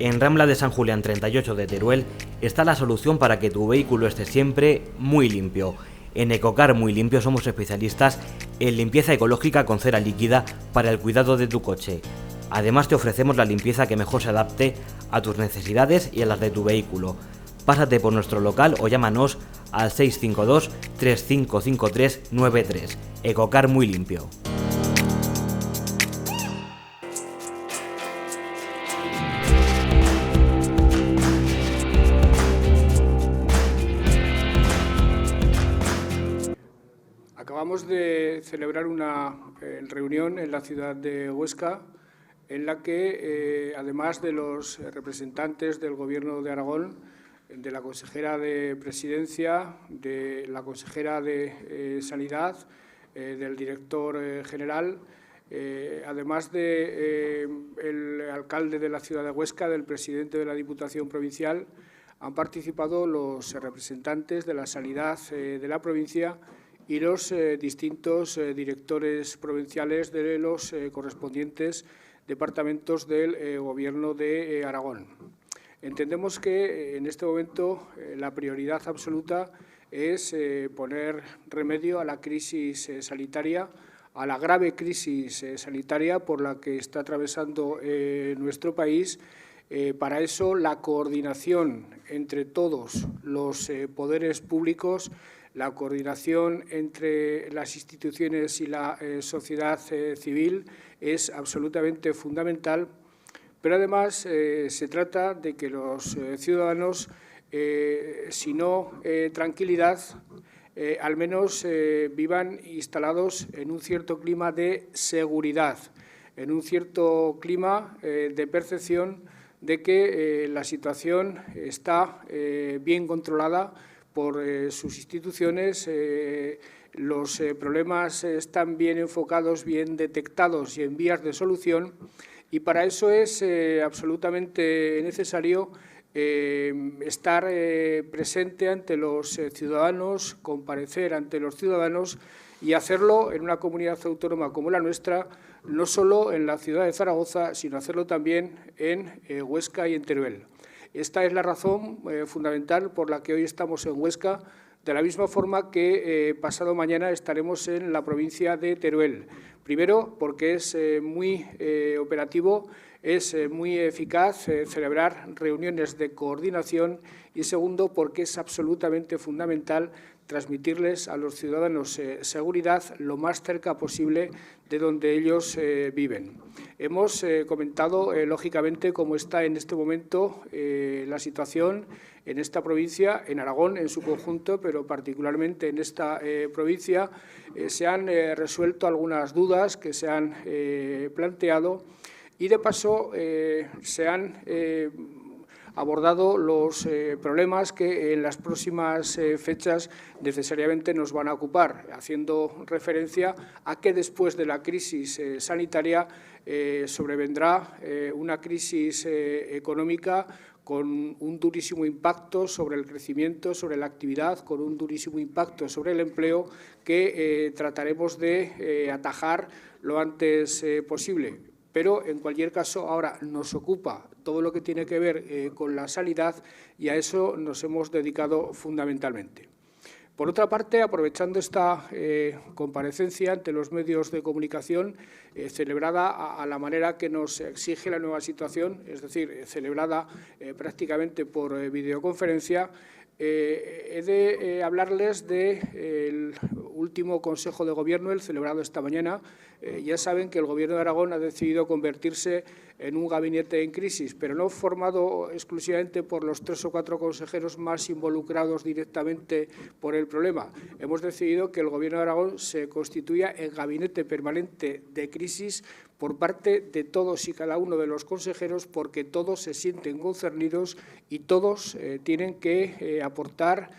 En Rambla de San Julián 38 de Teruel está la solución para que tu vehículo esté siempre muy limpio. En Ecocar Muy Limpio somos especialistas en limpieza ecológica con cera líquida para el cuidado de tu coche. Además te ofrecemos la limpieza que mejor se adapte a tus necesidades y a las de tu vehículo. Pásate por nuestro local o llámanos al 652 355393. Ecocar Muy Limpio. Acabamos de celebrar una reunión en la ciudad de Huesca en la que, además de los representantes del Gobierno de Aragón, de la consejera de Presidencia, de la consejera de Sanidad, del director general, además del alcalde de la ciudad de Huesca, del presidente de la Diputación Provincial, han participado los representantes de la sanidad de la provincia y los distintos directores provinciales de los correspondientes departamentos del Gobierno de Aragón. Entendemos que en este momento la prioridad absoluta es poner remedio a la crisis sanitaria, a la grave crisis sanitaria por la que está atravesando nuestro país. Para eso, la coordinación entre todos los poderes públicos, la coordinación entre las instituciones y la sociedad civil es absolutamente fundamental, pero además se trata de que los ciudadanos, si no tranquilidad, al menos vivan instalados en un cierto clima de seguridad, en un cierto clima de percepción de que la situación está bien controlada por sus instituciones, los problemas están bien enfocados, bien detectados y en vías de solución, y para eso es absolutamente necesario estar presente ante los ciudadanos, comparecer ante los ciudadanos y hacerlo en una comunidad autónoma como la nuestra, no solo en la ciudad de Zaragoza, sino hacerlo también en Huesca y en Teruel. Esta es la razón fundamental por la que hoy estamos en Huesca, de la misma forma que pasado mañana estaremos en la provincia de Teruel. Primero, porque es muy operativo, es muy eficaz celebrar reuniones de coordinación, y segundo, porque es absolutamente fundamental transmitirles a los ciudadanos seguridad lo más cerca posible de donde ellos viven. Hemos comentado, lógicamente, cómo está en este momento la situación en esta provincia, en Aragón en su conjunto, pero particularmente en esta provincia. Se han resuelto algunas dudas que se han planteado y, de paso, se han abordado los problemas que en las próximas fechas necesariamente nos van a ocupar, haciendo referencia a que después de la crisis sanitaria sobrevendrá una crisis económica con un durísimo impacto sobre el crecimiento, sobre la actividad, con un durísimo impacto sobre el empleo que trataremos de atajar lo antes posible. Pero, en cualquier caso, ahora nos ocupa todo lo que tiene que ver con la sanidad y a eso nos hemos dedicado fundamentalmente. Por otra parte, aprovechando esta comparecencia ante los medios de comunicación, celebrada a la manera que nos exige la nueva situación, es decir, celebrada prácticamente por videoconferencia, he de hablarles del último Consejo de Gobierno, el celebrado esta mañana. Ya saben que el Gobierno de Aragón ha decidido convertirse en un gabinete en crisis, pero no formado exclusivamente por los 3 o 4 consejeros más involucrados directamente por el problema. Hemos decidido que el Gobierno de Aragón se constituya en gabinete permanente de crisis por parte de todos y cada uno de los consejeros, porque todos se sienten concernidos y todos tienen que aportar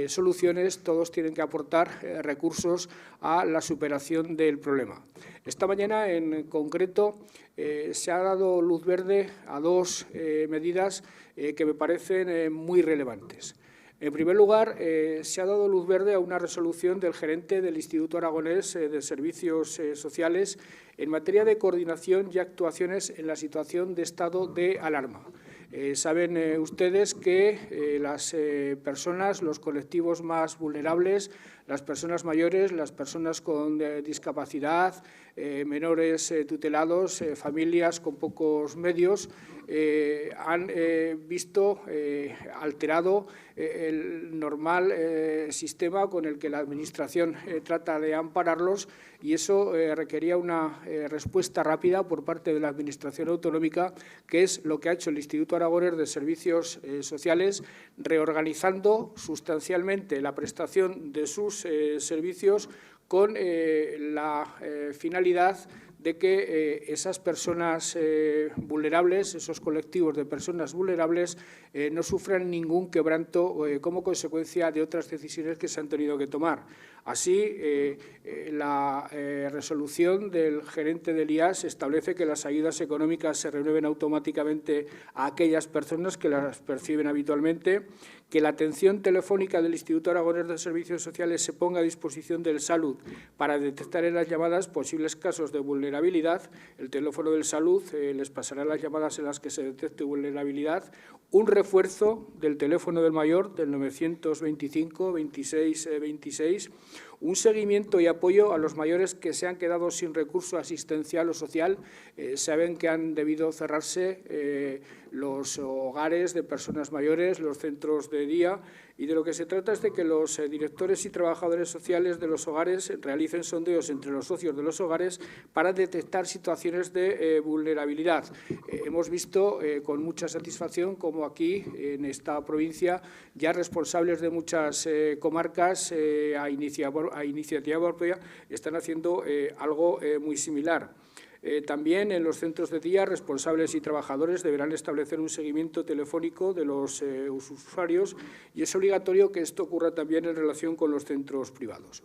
soluciones, todos tienen que aportar recursos a la superación del problema. Esta mañana, en concreto, se ha dado luz verde a 2 medidas que me parecen muy relevantes. En primer lugar, se ha dado luz verde a una resolución del gerente del Instituto Aragonés de Servicios Sociales en materia de coordinación y actuaciones en la situación de estado de alarma. Saben ustedes que las personas, los colectivos más vulnerables, las personas mayores, las personas con discapacidad, menores tutelados, familias con pocos medios, han visto alterado el normal sistema con el que la Administración trata de ampararlos, y eso requería una respuesta rápida por parte de la Administración autonómica, que es lo que ha hecho el Instituto Aragonés de Servicios Sociales, reorganizando sustancialmente la prestación de sus servicios con la finalidad de que esas personas vulnerables, esos colectivos de personas vulnerables, no sufran ningún quebranto como consecuencia de otras decisiones que se han tenido que tomar. Así, la resolución del gerente del IAS establece que las ayudas económicas se renueven automáticamente a aquellas personas que las perciben habitualmente, que la atención telefónica del Instituto Aragonés de Servicios Sociales se ponga a disposición del Salud para detectar en las llamadas posibles casos de vulnerabilidad. El teléfono del Salud les pasará las llamadas en las que se detecte vulnerabilidad. Un refuerzo del teléfono del mayor, del 925 26 26. Un seguimiento y apoyo a los mayores que se han quedado sin recurso asistencial o social. Saben que han debido cerrarse los hogares de personas mayores, los centros de día, y de lo que se trata es de que los directores y trabajadores sociales de los hogares realicen sondeos entre los socios de los hogares para detectar situaciones de vulnerabilidad. Hemos visto con mucha satisfacción cómo aquí, en esta provincia, ya responsables de muchas comarcas a iniciativa propia están haciendo algo muy similar. También en los centros de día, responsables y trabajadores deberán establecer un seguimiento telefónico de los usuarios, y es obligatorio que esto ocurra también en relación con los centros privados.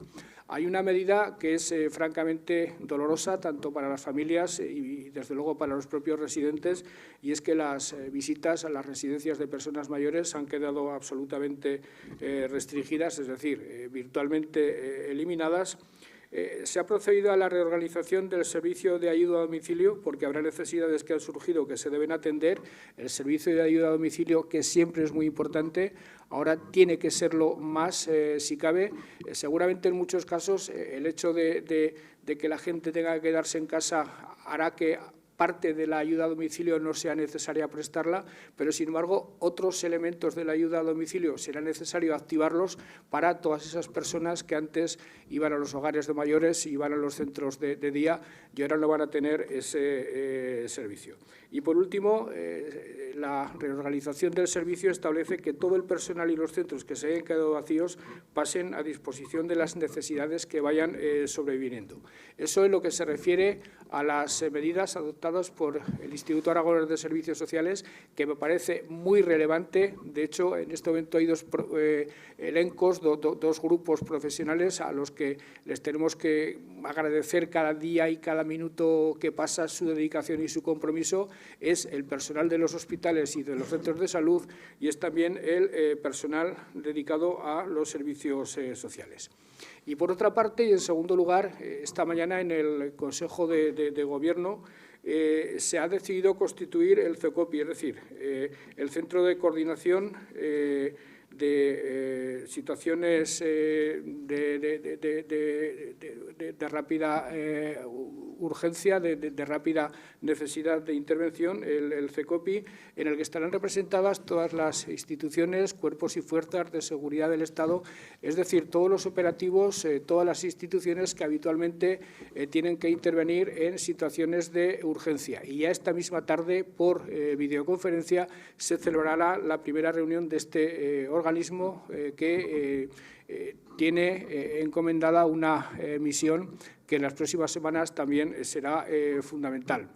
Hay una medida que es francamente dolorosa tanto para las familias y desde luego para los propios residentes, y es que las visitas a las residencias de personas mayores han quedado absolutamente restringidas, es decir, virtualmente eliminadas. Se ha procedido a la reorganización del servicio de ayuda a domicilio porque habrá necesidades que han surgido que se deben atender. El servicio de ayuda a domicilio, que siempre es muy importante, ahora tiene que serlo más si cabe. Seguramente en muchos casos el hecho de que la gente tenga que quedarse en casa hará que parte de la ayuda a domicilio no sea necesaria prestarla, pero, sin embargo, otros elementos de la ayuda a domicilio será necesario activarlos para todas esas personas que antes iban a los hogares de mayores, iban a los centros de día, y ahora no van a tener ese servicio. Y, por último, la reorganización del servicio establece que todo el personal y los centros que se hayan quedado vacíos pasen a disposición de las necesidades que vayan sobreviniendo. Eso es lo que se refiere a las medidas adoptadas por el Instituto Aragonés de Servicios Sociales, que me parece muy relevante. De hecho, en este momento hay dos elencos, dos grupos profesionales a los que les tenemos que agradecer cada día y cada minuto que pasa su dedicación y su compromiso. Es el personal de los hospitales y de los centros de salud, y es también el personal dedicado a los servicios sociales. Y, por otra parte, y en segundo lugar, esta mañana en el Consejo de Gobierno se ha decidido constituir el CECOPI, es decir, el Centro de Coordinación de situaciones de rápida urgencia, de rápida necesidad de intervención, el CECOPI, en el que estarán representadas todas las instituciones, cuerpos y fuerzas de seguridad del Estado, es decir, todos los operativos, todas las instituciones que habitualmente tienen que intervenir en situaciones de urgencia. Y ya esta misma tarde, por videoconferencia, se celebrará la primera reunión de este organismo que tiene encomendada una misión que en las próximas semanas también será fundamental.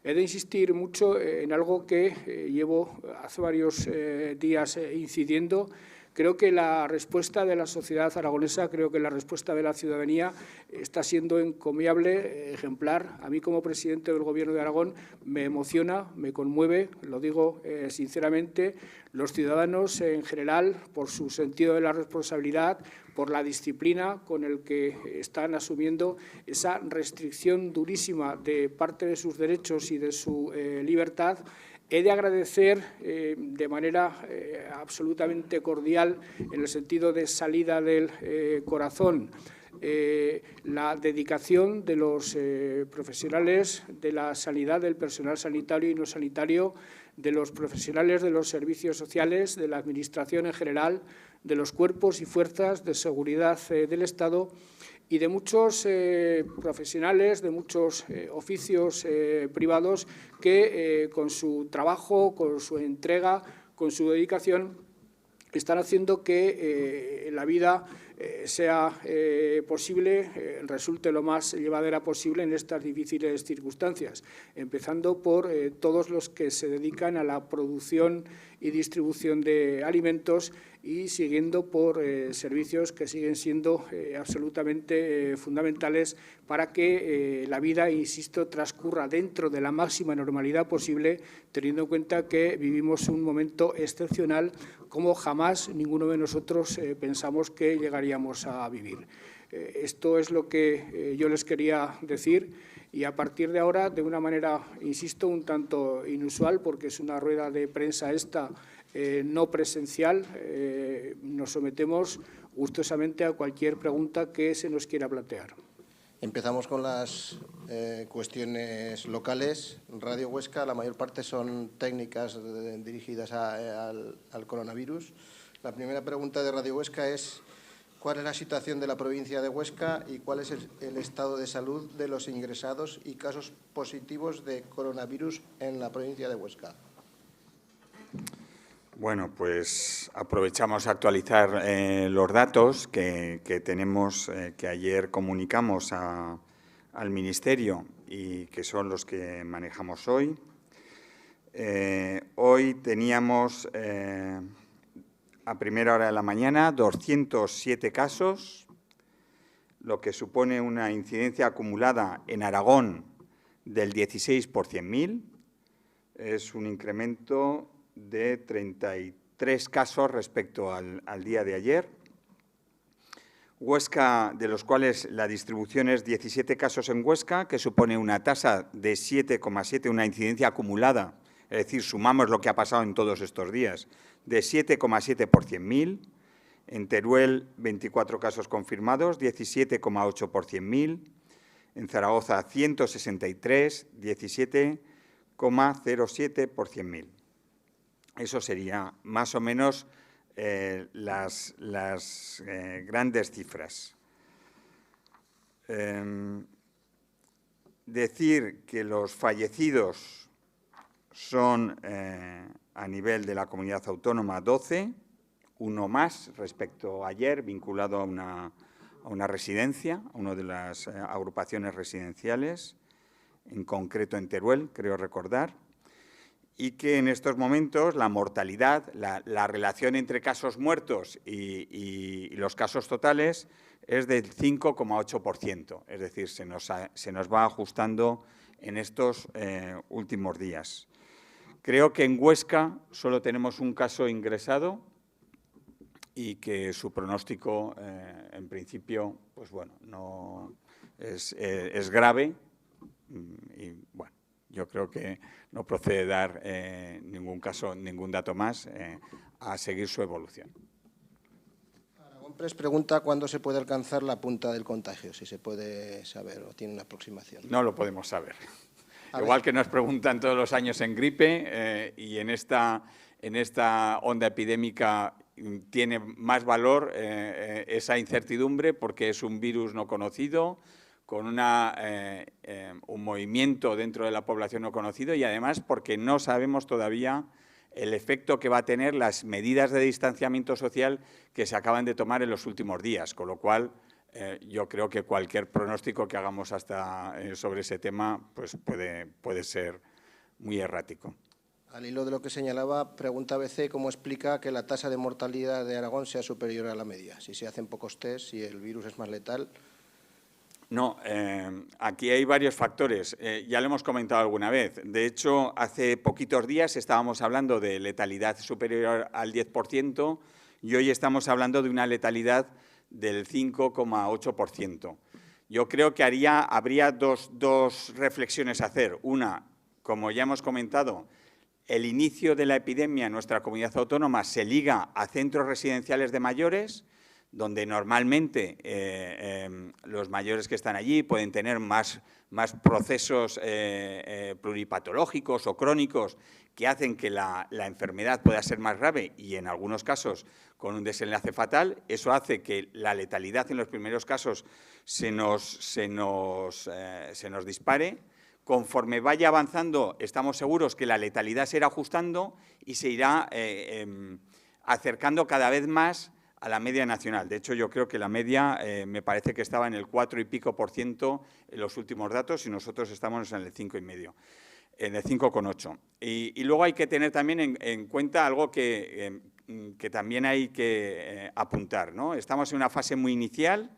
He de insistir mucho en algo que llevo hace varios días incidiendo. Creo que la respuesta de la sociedad aragonesa, creo que la respuesta de la ciudadanía está siendo encomiable, ejemplar. A mí, como presidente del Gobierno de Aragón, me emociona, me conmueve, lo digo sinceramente, los ciudadanos en general, por su sentido de la responsabilidad, por la disciplina con el que están asumiendo esa restricción durísima de parte de sus derechos y de su libertad. He de agradecer de manera absolutamente cordial, en el sentido de salida del corazón, la dedicación de los profesionales de la sanidad, del personal sanitario y no sanitario, de los profesionales de los servicios sociales, de la Administración en general, de los cuerpos y fuerzas de seguridad del Estado y de muchos profesionales, de muchos oficios privados que con su trabajo, con su entrega, con su dedicación, están haciendo que la vida sea posible, resulte lo más llevadera posible en estas difíciles circunstancias, empezando por todos los que se dedican a la producción y distribución de alimentos y siguiendo por servicios que siguen siendo absolutamente fundamentales para que la vida, insisto, transcurra dentro de la máxima normalidad posible, teniendo en cuenta que vivimos un momento excepcional como jamás ninguno de nosotros pensamos que llegaríamos a vivir. Esto es lo que yo les quería decir y a partir de ahora, de una manera, insisto, un tanto inusual, porque es una rueda de prensa esta no presencial, nos sometemos gustosamente a cualquier pregunta que se nos quiera plantear. Empezamos con las cuestiones locales. Radio Huesca, la mayor parte son técnicas dirigidas al coronavirus. La primera pregunta de Radio Huesca es: ¿cuál es la situación de la provincia de Huesca y cuál es el estado de salud de los ingresados y casos positivos de coronavirus en la provincia de Huesca? Bueno, pues aprovechamos a actualizar los datos que tenemos, que ayer comunicamos al Ministerio y que son los que manejamos hoy. Hoy teníamos a primera hora de la mañana 207 casos, lo que supone una incidencia acumulada en Aragón del 16 por 100.000. Es un incremento de 33 casos respecto al día de ayer. Huesca, de los cuales la distribución es 17 casos en Huesca, que supone una tasa de 7,7, una incidencia acumulada, es decir, sumamos lo que ha pasado en todos estos días, de 7,7 por 100.000. En Teruel, 24 casos confirmados, 17,8 por 100.000. En Zaragoza, 163, 17,07 por 100.000. Eso sería más o menos las grandes cifras. Decir que los fallecidos son a nivel de la comunidad autónoma 12, uno más respecto a ayer, vinculado a una residencia, a una de las agrupaciones residenciales, en concreto en Teruel, creo recordar, y que en estos momentos la mortalidad, la relación entre casos muertos y los casos totales es del 5,8%, es decir, se nos va ajustando en estos últimos días. Creo que en Huesca solo tenemos un caso ingresado y que su pronóstico, en principio, pues bueno, no es grave y bueno. Yo creo que no procede dar ningún dato más a seguir su evolución. Aragón Press pregunta cuándo se puede alcanzar la punta del contagio, si se puede saber o tiene una aproximación. No lo podemos saber. Igual que nos preguntan todos los años en gripe y en esta onda epidémica tiene más valor esa incertidumbre porque es un virus no conocido, con un movimiento dentro de la población no conocido y además porque no sabemos todavía el efecto que va a tener las medidas de distanciamiento social que se acaban de tomar en los últimos días, con lo cual yo creo que cualquier pronóstico que hagamos sobre ese tema pues puede ser muy errático. Al hilo de lo que señalaba, pregunta ABC cómo explica que la tasa de mortalidad de Aragón sea superior a la media, si se hacen pocos test, si el virus es más letal. No, aquí hay varios factores. Ya lo hemos comentado alguna vez. De hecho, hace poquitos días estábamos hablando de letalidad superior al 10% y hoy estamos hablando de una letalidad del 5,8%. Yo creo que habría dos reflexiones a hacer. Una, como ya hemos comentado, el inicio de la epidemia en nuestra comunidad autónoma se liga a centros residenciales de mayores, donde normalmente los mayores que están allí pueden tener más procesos pluripatológicos o crónicos que hacen que la enfermedad pueda ser más grave y, en algunos casos, con un desenlace fatal. Eso hace que la letalidad en los primeros casos se nos dispare. Conforme vaya avanzando, estamos seguros que la letalidad se irá ajustando y se irá acercando cada vez más a la media nacional. De hecho, yo creo que la media me parece que estaba en el 4 y pico % en los últimos datos y nosotros estamos en el 5,5%, en el 5,8%. Y luego hay que tener también en cuenta algo que también hay que apuntar, ¿no? Estamos en una fase muy inicial,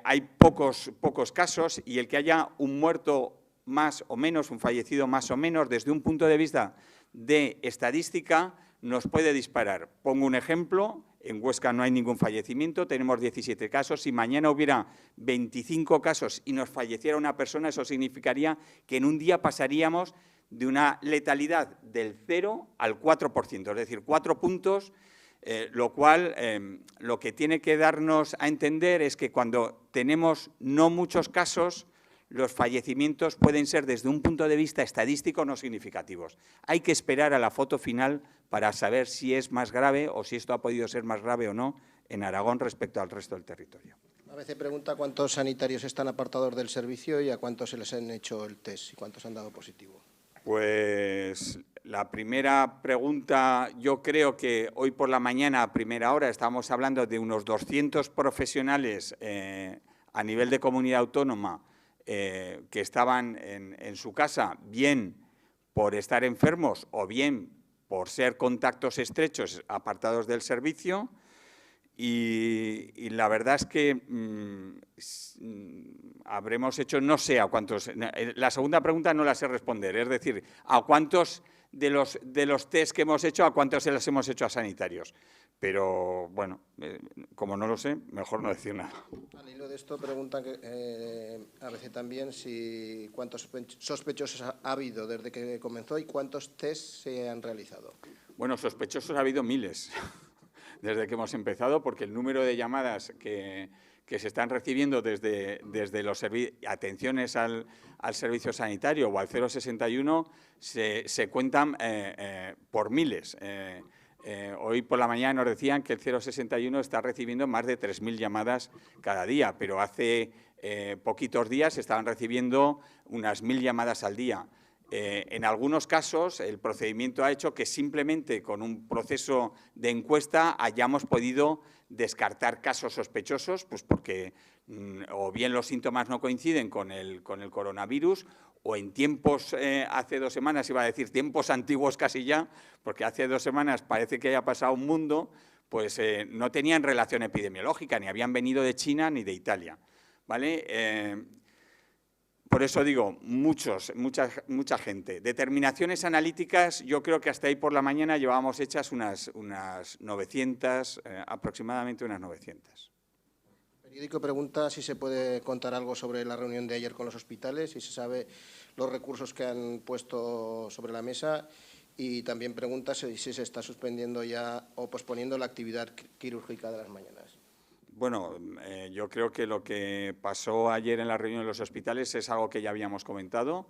hay pocos casos y el que haya un muerto más o menos, un fallecido más o menos, desde un punto de vista de estadística, nos puede disparar. Pongo un ejemplo. En Huesca no hay ningún fallecimiento, tenemos 17 casos. Si mañana hubiera 25 casos y nos falleciera una persona, eso significaría que en un día pasaríamos de una letalidad del 0 al 4%, es decir, 4 puntos, lo cual lo que tiene que darnos a entender es que cuando tenemos no muchos casos, los fallecimientos pueden ser, desde un punto de vista estadístico, no significativos. Hay que esperar a la foto final para saber si es más grave o si esto ha podido ser más grave o no en Aragón respecto al resto del territorio. A veces pregunta cuántos sanitarios están apartados del servicio y a cuántos se les han hecho el test y cuántos han dado positivo. Pues la primera pregunta, yo creo que hoy por la mañana, a primera hora, estábamos hablando de unos 200 profesionales a nivel de comunidad autónoma que estaban en su casa, bien por estar enfermos o bien por ser contactos estrechos apartados del servicio. Y la verdad es que habremos hecho, no sé a cuántos, la segunda pregunta no la sé responder, es decir, a cuántos de los test que hemos hecho, a cuántos se los hemos hecho a sanitarios. Pero, bueno, como no lo sé, mejor no decir nada. Al hilo de esto preguntan a veces también si cuántos sospechosos ha habido desde que comenzó y cuántos test se han realizado. Bueno, sospechosos ha habido miles desde que hemos empezado, porque el número de llamadas que se están recibiendo desde los atenciones al servicio sanitario o al 061 se cuentan por miles. Hoy por la mañana nos decían que el 061 está recibiendo más de 3.000 llamadas cada día, pero hace poquitos días estaban recibiendo unas 1.000 llamadas al día. En algunos casos, el procedimiento ha hecho que simplemente con un proceso de encuesta hayamos podido descartar casos sospechosos, pues porque o bien los síntomas no coinciden con el coronavirus, o en tiempos, hace 2 semanas, iba a decir tiempos antiguos casi ya, porque hace 2 semanas parece que haya pasado un mundo, pues no tenían relación epidemiológica, ni habían venido de China ni de Italia, ¿vale? Por eso digo, mucha gente. Determinaciones analíticas, yo creo que hasta ahí por la mañana llevábamos hechas unas 900, aproximadamente unas 900. El periódico pregunta si se puede contar algo sobre la reunión de ayer con los hospitales, si se sabe los recursos que han puesto sobre la mesa, y también pregunta si se está suspendiendo ya o posponiendo la actividad quirúrgica de las mañanas. Bueno, yo creo que lo que pasó ayer en la reunión de los hospitales es algo que ya habíamos comentado.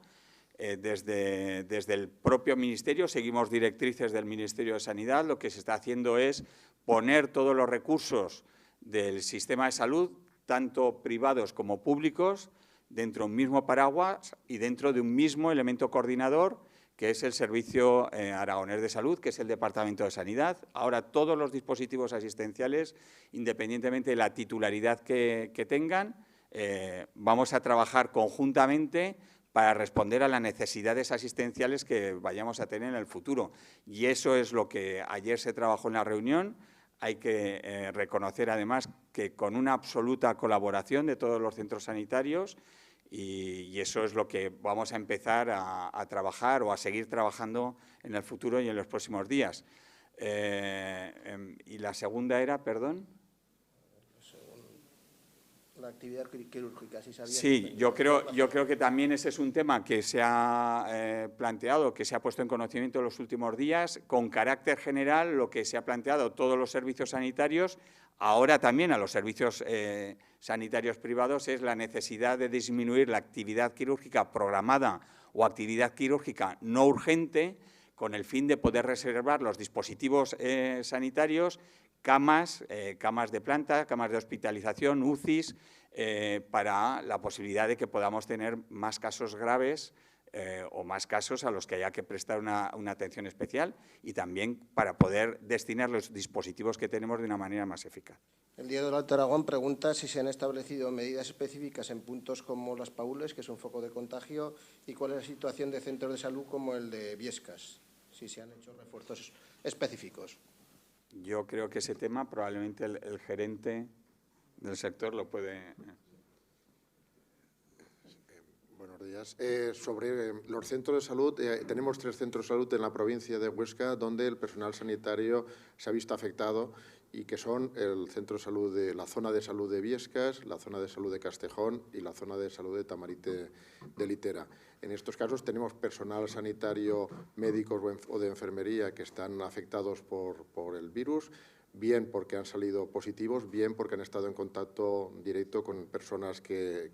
Desde el propio Ministerio, seguimos directrices del Ministerio de Sanidad, lo que se está haciendo es poner todos los recursos del sistema de salud, tanto privados como públicos, dentro de un mismo paraguas y dentro de un mismo elemento coordinador, que es el Servicio Aragonés de Salud, que es el Departamento de Sanidad. Ahora todos los dispositivos asistenciales, independientemente de la titularidad que tengan, vamos a trabajar conjuntamente para responder a las necesidades asistenciales que vayamos a tener en el futuro. Y eso es lo que ayer se trabajó en la reunión. Hay que reconocer, además, que con una absoluta colaboración de todos los centros sanitarios, y eso es lo que vamos a empezar a trabajar o a seguir trabajando en el futuro y en los próximos días. Y la segunda era, perdón. La actividad quirúrgica, si se había... Sí, yo creo que también ese es un tema que se ha planteado, que se ha puesto en conocimiento en los últimos días. Con carácter general, lo que se ha planteado a todos los servicios sanitarios, ahora también a los servicios sanitarios privados, es la necesidad de disminuir la actividad quirúrgica programada o actividad quirúrgica no urgente, con el fin de poder reservar los dispositivos sanitarios, camas de planta, camas de hospitalización, UCIs, para la posibilidad de que podamos tener más casos graves o más casos a los que haya que prestar una atención especial, y también para poder destinar los dispositivos que tenemos de una manera más eficaz. El Diario del Alto Aragón pregunta si se han establecido medidas específicas en puntos como Las Paules, que es un foco de contagio, y cuál es la situación de centros de salud como el de Viescas, si se han hecho refuerzos específicos. Yo creo que ese tema probablemente el gerente del sector lo puede... Buenos días. Sobre los centros de salud, tenemos 3 centros de salud en la provincia de Huesca donde el personal sanitario se ha visto afectado, y que son el centro de salud de la zona de salud de Viescas, la zona de salud de Castejón y la zona de salud de Tamarite de Litera. En estos casos tenemos personal sanitario, médicos o de enfermería que están afectados por el virus, bien porque han salido positivos, bien porque han estado en contacto directo con personas que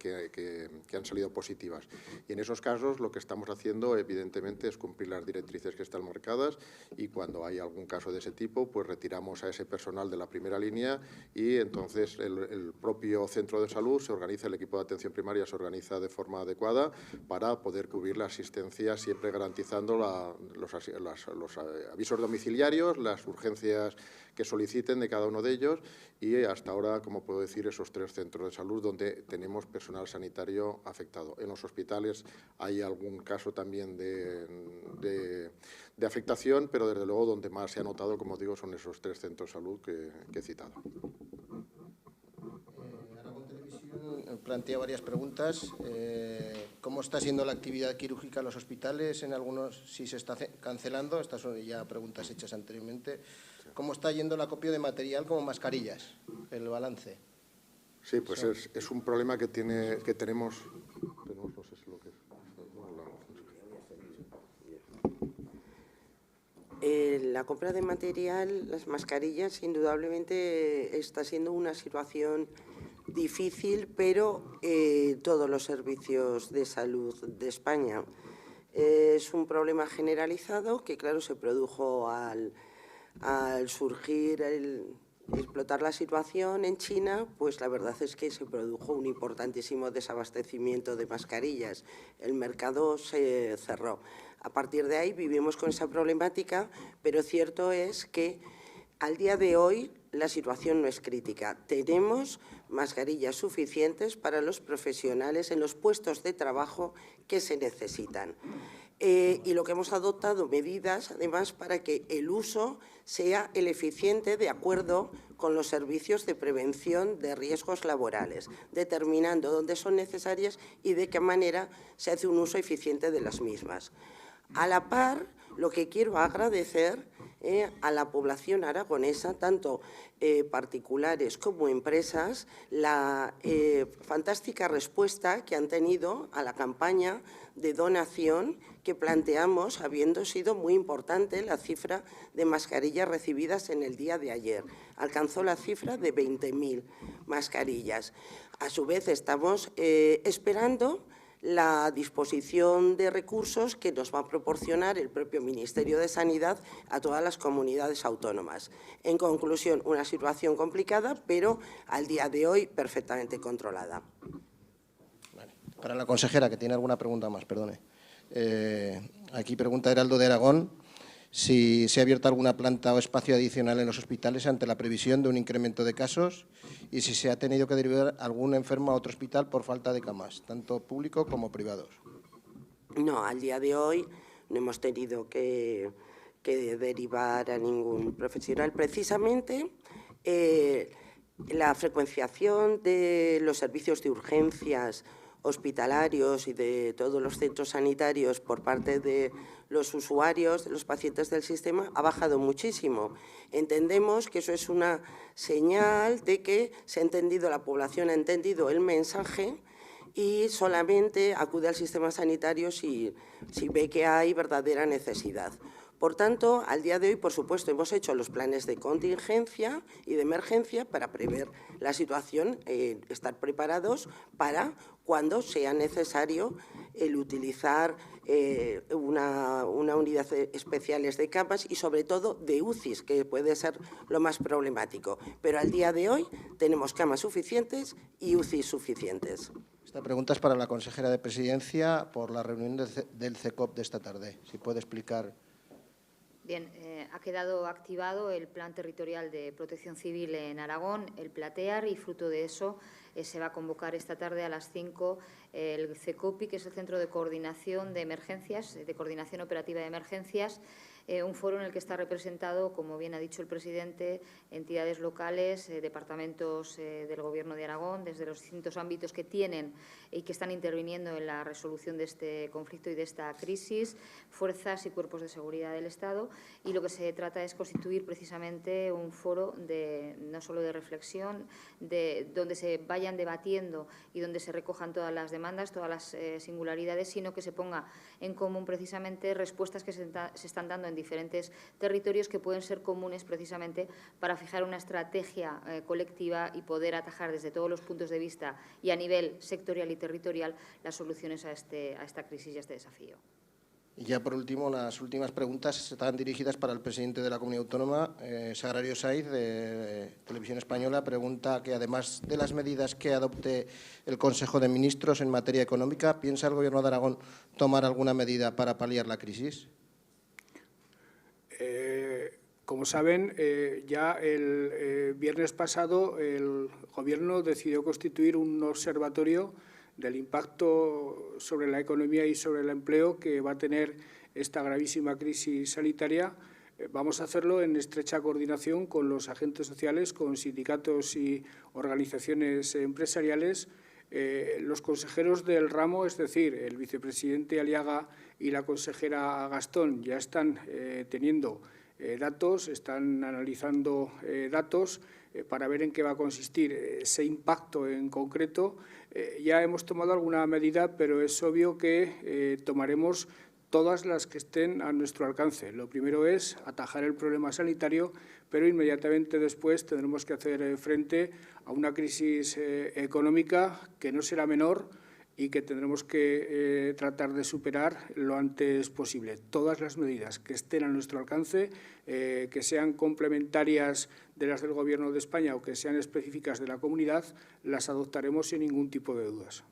han salido positivas. Y en esos casos lo que estamos haciendo, evidentemente, es cumplir las directrices que están marcadas, y cuando hay algún caso de ese tipo, pues retiramos a ese personal de la primera línea, y entonces el propio centro de salud se organiza, el equipo de atención primaria se organiza de forma adecuada para poder cubrir la asistencia, siempre garantizando los avisos domiciliarios, las urgencias que soliciten de cada uno de ellos, y hasta ahora, como puedo decir, esos 3 centros de salud donde tenemos personal sanitario afectado. En los hospitales hay algún caso también de afectación, pero desde luego donde más se ha notado, como digo, son esos 3 centros de salud que he citado. Aragón Televisión plantea varias preguntas. ¿Cómo está siendo la actividad quirúrgica en los hospitales? En algunos, si se está cancelando, estas son ya preguntas hechas anteriormente. ¿Cómo está yendo el acopio de material como mascarillas? El balance. Sí, pues es un problema que tenemos. No sé si lo que es. La compra de material, las mascarillas, indudablemente está siendo una situación difícil, pero todos los servicios de salud de España. Es un problema generalizado que, claro, se produjo al surgir, explotar la situación en China, pues la verdad es que se produjo un importantísimo desabastecimiento de mascarillas. El mercado se cerró. A partir de ahí vivimos con esa problemática, pero cierto es que al día de hoy la situación no es crítica. Tenemos mascarillas suficientes para los profesionales en los puestos de trabajo que se necesitan. Y lo que hemos adoptado medidas, además, para que el uso sea el eficiente de acuerdo con los servicios de prevención de riesgos laborales, determinando dónde son necesarias y de qué manera se hace un uso eficiente de las mismas. A la par, lo que quiero agradecer a la población aragonesa, tanto particulares como empresas, la fantástica respuesta que han tenido a la campaña de donación que planteamos, habiendo sido muy importante la cifra de mascarillas recibidas en el día de ayer. Alcanzó la cifra de 20.000 mascarillas. A su vez, estamos esperando la disposición de recursos que nos va a proporcionar el propio Ministerio de Sanidad a todas las comunidades autónomas. En conclusión, una situación complicada, pero al día de hoy perfectamente controlada. Vale. Para la consejera, que tiene alguna pregunta más, perdone. Aquí pregunta Heraldo de Aragón si se ha abierto alguna planta o espacio adicional en los hospitales ante la previsión de un incremento de casos y si se ha tenido que derivar algún enfermo a otro hospital por falta de camas, tanto público como privados. No, al día de hoy no hemos tenido que derivar a ningún profesional. Precisamente, la frecuenciación de los servicios de urgencias hospitalarios y de todos los centros sanitarios por parte de los usuarios, de los pacientes del sistema, ha bajado muchísimo. Entendemos que eso es una señal de que la población ha entendido el mensaje y solamente acude al sistema sanitario si ve que hay verdadera necesidad. Por tanto, al día de hoy, por supuesto, hemos hecho los planes de contingencia y de emergencia para prever la situación, estar preparados para cuando sea necesario el utilizar una unidad especiales de camas y, sobre todo, de UCIs, que puede ser lo más problemático. Pero al día de hoy tenemos camas suficientes y UCIs suficientes. Esta pregunta es para la consejera de Presidencia por la reunión del CECOP de esta tarde. Si puede explicar. Bien, ha quedado activado el Plan Territorial de Protección Civil en Aragón, el PLATEAR, y fruto de eso se va a convocar esta tarde a las 5 el CECOPI, que es el Centro de Coordinación de Emergencias, de Coordinación Operativa de Emergencias, un foro en el que está representado, como bien ha dicho el presidente, entidades locales, departamentos del Gobierno de Aragón, desde los distintos ámbitos que tienen y que están interviniendo en la resolución de este conflicto y de esta crisis, fuerzas y cuerpos de seguridad del Estado. Y lo que se trata es constituir precisamente un foro no solo de reflexión, donde se vayan debatiendo y donde se recojan todas las demandas, todas las singularidades, sino que se ponga en común precisamente respuestas que se están dando en diferentes territorios que pueden ser comunes precisamente para fijar una estrategia colectiva y poder atajar desde todos los puntos de vista y a nivel sectorial y territorial las soluciones a esta crisis y a este desafío. Y ya por último, las últimas preguntas están dirigidas para el presidente de la Comunidad Autónoma, Sagrario Saiz, de Televisión Española. Pregunta que, además de las medidas que adopte el Consejo de Ministros en materia económica, ¿piensa el Gobierno de Aragón tomar alguna medida para paliar la crisis? Como saben, ya el viernes pasado el Gobierno decidió constituir un observatorio del impacto sobre la economía y sobre el empleo que va a tener esta gravísima crisis sanitaria. Vamos a hacerlo en estrecha coordinación con los agentes sociales, con sindicatos y organizaciones empresariales. Los consejeros del ramo, es decir, el vicepresidente Aliaga y la consejera Gastón, ya están teniendo datos, están analizando datos para ver en qué va a consistir ese impacto en concreto. Ya hemos tomado alguna medida, pero es obvio que tomaremos todas las que estén a nuestro alcance. Lo primero es atajar el problema sanitario, pero inmediatamente después tendremos que hacer frente a una crisis económica que no será menor y que tendremos que tratar de superar lo antes posible. Todas las medidas que estén a nuestro alcance, que sean complementarias de las del Gobierno de España o que sean específicas de la comunidad, las adoptaremos sin ningún tipo de dudas.